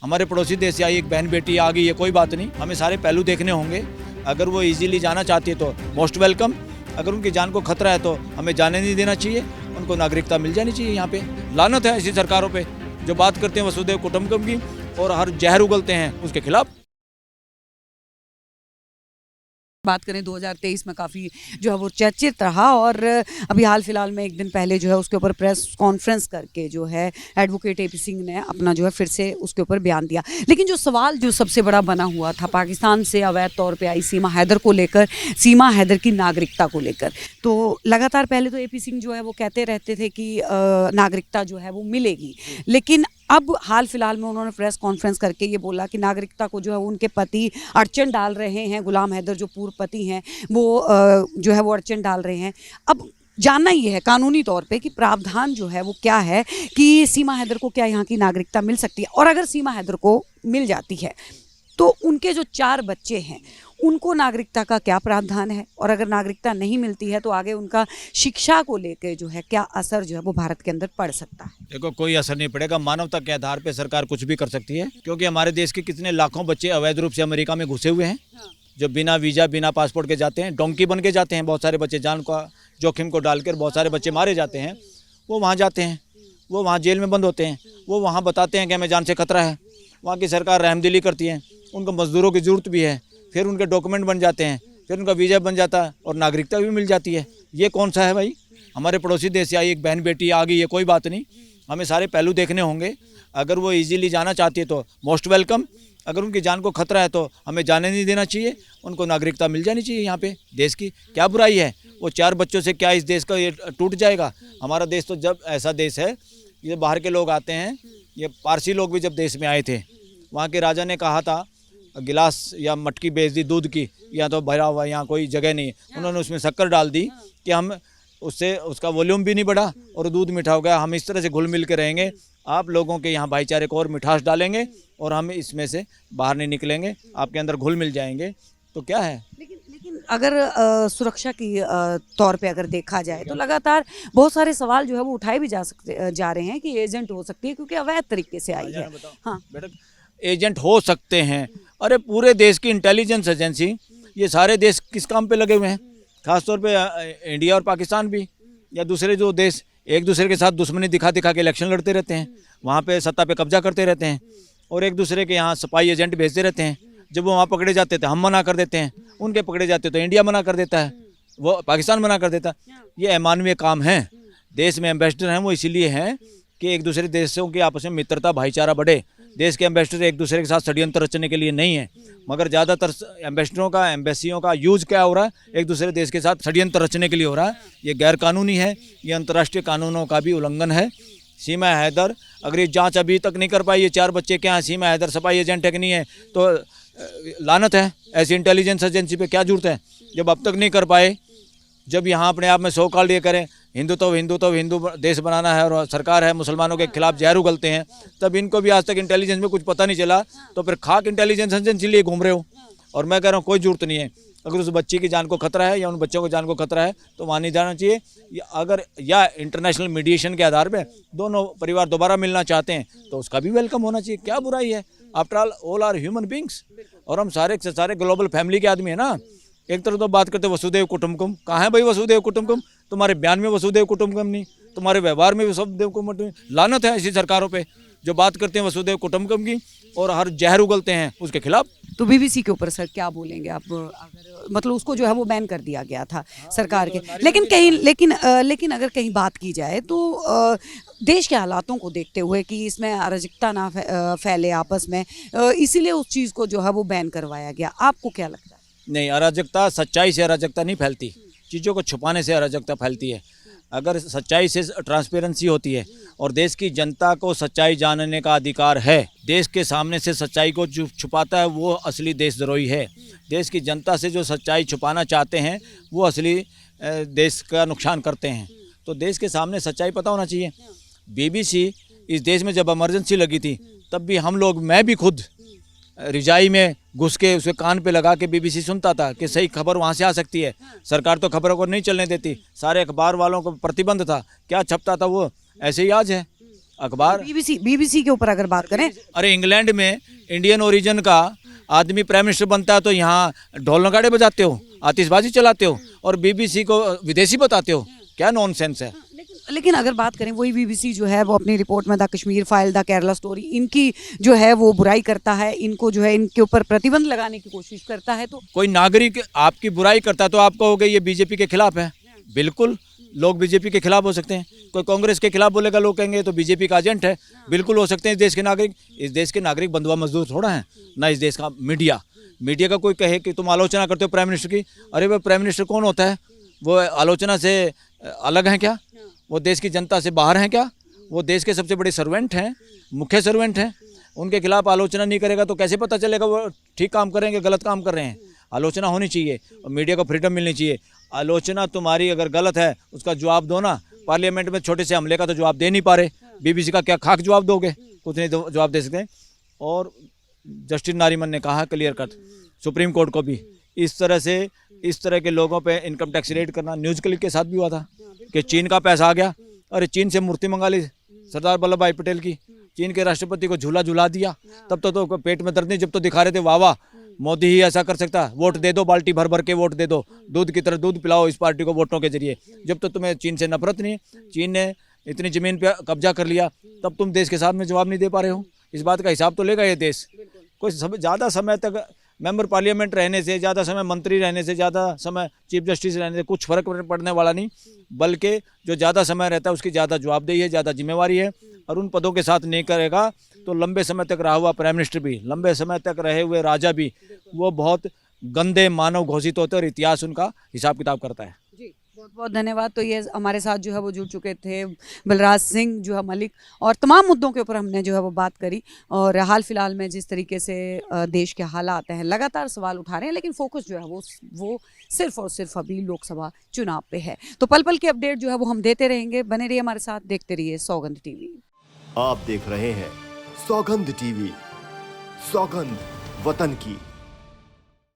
हमारे पड़ोसी देश से आई एक बहन बेटी आ गई है, कोई बात नहीं, हमें सारे पहलू देखने होंगे। अगर वो इजीली जाना चाहती है तो मोस्ट वेलकम। अगर उनकी जान को खतरा है तो हमें जाने नहीं देना चाहिए, उनको नागरिकता मिल जानी चाहिए। यहाँ पे लानत है ऐसी सरकारों पे जो बात करते हैं वसुधैव कुटुंबकम की और हर जहर उगलते हैं उसके खिलाफ। बात करें 2023 में काफ़ी जो है वो चर्चित रहा और अभी हाल फिलहाल में एक दिन पहले जो है उसके ऊपर प्रेस कॉन्फ्रेंस करके जो है एडवोकेट एपी सिंह ने अपना जो है फिर से उसके ऊपर बयान दिया। लेकिन जो सवाल जो सबसे बड़ा बना हुआ था पाकिस्तान से अवैध तौर पे आई सीमा हैदर को लेकर, सीमा हैदर की नागरिकता को लेकर, तो लगातार पहले तो एपी सिंह जो है वो कहते रहते थे कि नागरिकता जो है वो मिलेगी, लेकिन अब हाल फिलहाल में उन्होंने प्रेस कॉन्फ्रेंस करके ये बोला कि नागरिकता को जो है उनके पति अड़चन डाल रहे हैं। गुलाम हैदर जो पूर्व पति हैं वो जो है वो अड़चन डाल रहे हैं। अब जानना ये है कानूनी तौर पे कि प्रावधान जो है वो क्या है कि सीमा हैदर को क्या यहाँ की नागरिकता मिल सकती है, और अगर सीमा हैदर को मिल जाती है तो उनके जो 4 बच्चे हैं उनको नागरिकता का क्या प्रावधान है, और अगर नागरिकता नहीं मिलती है तो आगे उनका शिक्षा को लेकर जो है क्या असर जो है वो भारत के अंदर पड़ सकता है। देखो, कोई असर नहीं पड़ेगा। मानवता के आधार पे सरकार कुछ भी कर सकती है, क्योंकि हमारे देश के कितने लाखों बच्चे अवैध रूप से अमेरिका में घुसे हुए हैं। जो बिना वीज़ा बिना पासपोर्ट के जाते हैं, डोंकी बन के जाते हैं। बहुत सारे बच्चे जान का जोखिम को डालकर बहुत सारे बच्चे मारे जाते हैं। वो वहाँ जाते हैं, वो वहाँ जेल में बंद होते हैं, वो वहाँ बताते हैं कि हमें जान से खतरा है। वहाँ की सरकार रहमदिली करती है, उनको मजदूरों की ज़रूरत भी है, फिर उनके डॉक्यूमेंट बन जाते हैं, फिर उनका वीज़ा बन जाता है और नागरिकता भी मिल जाती है। ये कौन सा है भाई? हमारे पड़ोसी देश से आई एक बहन बेटी आ गई है, कोई बात नहीं, हमें सारे पहलू देखने होंगे। अगर वो इजीली जाना चाहती है तो मोस्ट वेलकम। अगर उनकी जान को खतरा है तो हमें जाने नहीं देना चाहिए, उनको नागरिकता मिल जानी चाहिए। यहाँ पे देश की क्या बुराई है? वो 4 बच्चों से क्या इस देश का ये टूट जाएगा? हमारा देश तो जब ऐसा देश है, ये बाहर के लोग आते हैं, ये पारसी लोग भी जब देश में आए थे, वहाँ के राजा ने कहा था गिलास या मटकी बेच दी दूध की, या तो भरा हुआ यहाँ कोई जगह नहीं है, उन्होंने उसमें शक्कर डाल दी कि हम उससे उसका वॉल्यूम भी नहीं बढ़ा और दूध मीठा हो गया। हम इस तरह से घुल मिल के रहेंगे, आप लोगों के यहाँ भाईचारे को और मिठास डालेंगे और हम इसमें से बाहर नहीं निकलेंगे, आपके अंदर घुल मिल जाएंगे। तो क्या है? लेकिन अगर सुरक्षा की तौर पे अगर देखा जाए तो लगातार बहुत सारे सवाल जो है वो उठाए भी जा रहे हैं कि एजेंट हो सकती है क्योंकि अवैध तरीके से आई है। हाँ बेटा, एजेंट हो सकते हैं। अरे पूरे देश की इंटेलिजेंस एजेंसी, ये सारे देश किस काम पे लगे हुए हैं? खासतौर पे इंडिया और पाकिस्तान भी, या दूसरे जो देश एक दूसरे के साथ दुश्मनी दिखा दिखा के इलेक्शन लड़ते रहते हैं, वहाँ पे सत्ता पे कब्जा करते रहते हैं और एक दूसरे के यहाँ स्पाई एजेंट भेजते रहते हैं। जब वो वहाँ पकड़े जाते थे हम मना कर देते हैं, उनके पकड़े जाते तो इंडिया मना कर देता है, वो पाकिस्तान मना कर देता है। ये अमानवीय काम है। देश में एम्बेसडर हैं वो इसीलिए हैं कि एक दूसरे देशों की आपस में मित्रता भाईचारा बढ़े। देश के एम्बेसडर एक दूसरे के साथ षड्यंत्र रचने के लिए नहीं है, मगर ज़्यादातर एम्बेसडरों का एम्बेसियों का यूज क्या हो रहा है? एक दूसरे देश के साथ षड्यंत्र रचने के लिए हो रहा है। ये गैर कानूनी है, ये अंतर्राष्ट्रीय कानूनों का भी उल्लंघन है। सीमा हैदर अगर ये जांच अभी तक नहीं कर पाई, ये 4 बच्चे क्या हैं, सीमा हैदर सफाई एजेंट है कि नहीं है, तो लानत है। ऐसी इंटेलिजेंस एजेंसी पे क्या जरूरत है? जब अब तक नहीं कर पाए, जब यहाँ अपने आप में सो कॉल्ड ये करें हिंदू देश बनाना है और सरकार है मुसलमानों के खिलाफ जहर उगलते हैं, तब इनको भी आज तक इंटेलिजेंस में कुछ पता नहीं चला, तो फिर खाक इंटेलिजेंस एजेंसी लिए घूम रहे हो। और मैं कह रहा हूँ कोई जरूरत नहीं है। अगर उस बच्ची की जान को खतरा है या उन बच्चों को जान को खतरा है तो वहाँ नहीं जाना चाहिए। अगर या इंटरनेशनल मीडिएशन के आधार पर दोनों परिवार दोबारा मिलना चाहते हैं तो उसका भी वेलकम होना चाहिए। क्या बुराई है? After all are human beings, और हम सारे से सारे ग्लोबल फैमिली के आदमी है ना। एक तरफ तो बात करते वसुधैव कुटुंबकम, कहाँ है भाई वसुधैव कुटुंबकम? तुम्हारे बयान में वसुधैव कुटुंबकम नहीं, तुम्हारे व्यवहार में भी वसुधैव कुटुंबकम। लानत है ऐसी सरकारों पे जो बात करते हैं वसुधैव कुटुंबकम की और हर जहर उगलते हैं उसके खिलाफ। तो बीबीसी के ऊपर सर क्या बोलेंगे आप? अगर मतलब उसको जो है वो बैन कर दिया गया था सरकार के, लेकिन अगर कहीं बात की जाए तो देश के हालातों को देखते हुए कि इसमें अराजकता ना फैले आपस में, इसीलिए उस चीज़ को जो है वो बैन करवाया गया। आपको क्या लगता है? नहीं, अराजकता सच्चाई से अराजकता नहीं फैलती, चीज़ों को छुपाने से अराजकता फैलती है। अगर सच्चाई से ट्रांसपेरेंसी होती है और देश की जनता को सच्चाई जानने का अधिकार है, देश के सामने से सच्चाई को जो छुपाता है वो असली देशद्रोही है। देश की जनता से जो सच्चाई छुपाना चाहते हैं वो असली देश का नुकसान करते हैं। तो देश के सामने सच्चाई पता होना चाहिए। बीबीसी इस देश में जब इमरजेंसी लगी थी तब भी हम लोग, मैं भी खुद रिजाई में घुस के उसके कान पे लगा के बीबीसी सुनता था कि सही खबर वहाँ से आ सकती है। सरकार तो खबरों को नहीं चलने देती, सारे अखबार वालों को प्रतिबंध था, क्या छपता था वो ऐसे ही आज है। अखबार। बीबीसी के ऊपर अगर बात करें, अरे इंग्लैंड में इंडियन ओरिजिन का आदमी प्राइम मिनिस्टर बनता है तो यहाँ ढोल नगाड़े बजाते हो, आतिशबाजी चलाते हो और बीबीसी को विदेशी बताते हो, क्या नॉनसेंस है। लेकिन अगर बात करें, वही बीबीसी जो है वो अपनी रिपोर्ट में the Kashmir file, the Kerala story, इनकी जो है वो बुराई करता है, इनको जो है इनके ऊपर प्रतिबंध लगाने की कोशिश करता है। तो कोई नागरिक आपकी बुराई करता है तो आप कहोगे ये बीजेपी के खिलाफ है। बिल्कुल, लोग बीजेपी के खिलाफ हो सकते हैं, कोई कांग्रेस के खिलाफ बोलेगा, लोग कहेंगे तो बीजेपी का एजेंट है। बिल्कुल हो सकते हैं इस देश के नागरिक। इस देश के नागरिक बंधुआ मजदूर थोड़ा है ना। इस देश का मीडिया का कोई कहे कि तुम आलोचना करते हो प्राइम मिनिस्टर की, अरे वह प्राइम मिनिस्टर कौन होता है? वो आलोचना से अलग हैं क्या? वो देश की जनता से बाहर हैं क्या? वो देश के सबसे बड़े सर्वेंट हैं, मुख्य सर्वेंट हैं। उनके खिलाफ आलोचना नहीं करेगा तो कैसे पता चलेगा वो ठीक काम करेंगे, गलत काम कर रहे हैं? आलोचना होनी चाहिए और मीडिया को फ्रीडम मिलनी चाहिए। आलोचना तुम्हारी अगर गलत है उसका जवाब दो ना। पार्लियामेंट में छोटे से हमले का तो जवाब दे नहीं पा रहे, बीबीसी का क्या खाक जवाब दोगे? कुछ नहीं जवाब दे सकते। और जस्टिस नारीमन ने कहा क्लियर कट, सुप्रीम कोर्ट को भी, इस तरह के लोगों पे इनकम टैक्स रेट करना न्यूज़ क्लिक के साथ भी हुआ था कि चीन का पैसा आ गया। अरे चीन से मूर्ति मंगा ली सरदार वल्लभ भाई पटेल की, चीन के राष्ट्रपति को झूला झूला दिया, तब तो पेट में दर्द नहीं, जब तो दिखा रहे थे वाह वाह मोदी ही ऐसा कर सकता, वोट दे दो, बाल्टी भर भर के वोट दे दो, दूध की तरह दूध पिलाओ इस पार्टी को वोटों के जरिए। जब तो तुम्हें चीन से नफरत नहीं, चीन ने इतनी ज़मीन पे कब्जा कर लिया, तब तुम देश के साथ में जवाब नहीं दे पा रहे हो। इस बात का हिसाब तो लेगा ये देश। कोई ज़्यादा समय तक मेंबर पार्लियामेंट रहने से, ज़्यादा समय मंत्री रहने से, ज़्यादा समय चीफ जस्टिस रहने से कुछ फ़र्क पड़ने वाला नहीं, बल्कि जो ज़्यादा समय रहता है उसकी ज़्यादा जवाबदेही है, ज़्यादा जिम्मेवारी है। और उन पदों के साथ नहीं करेगा तो लंबे समय तक रहा हुआ प्राइम मिनिस्टर भी, लंबे समय तक रहे हुए राजा भी, वो बहुत गंदे मानव घोषित होते हैं और इतिहास उनका हिसाब किताब करता है। जी, बहुत बहुत धन्यवाद। तो ये हमारे साथ जो है वो जुड़ चुके थे बलराज सिंह जो है मलिक, और तमाम मुद्दों के ऊपर हमने जो है वो बात करी। और हाल फिलहाल में जिस तरीके से देश के हालात हैं, लगातार सवाल उठा रहे हैं, लेकिन फोकस जो है वो सिर्फ और सिर्फ अभी लोकसभा चुनाव पे है। तो पल पल की अपडेट जो है वो हम देते रहेंगे। बने रहिए हमारे साथ, देखते रहिए सौगंध टीवी। आप देख रहे हैं सौगंध टीवी, सौगंध वतन की।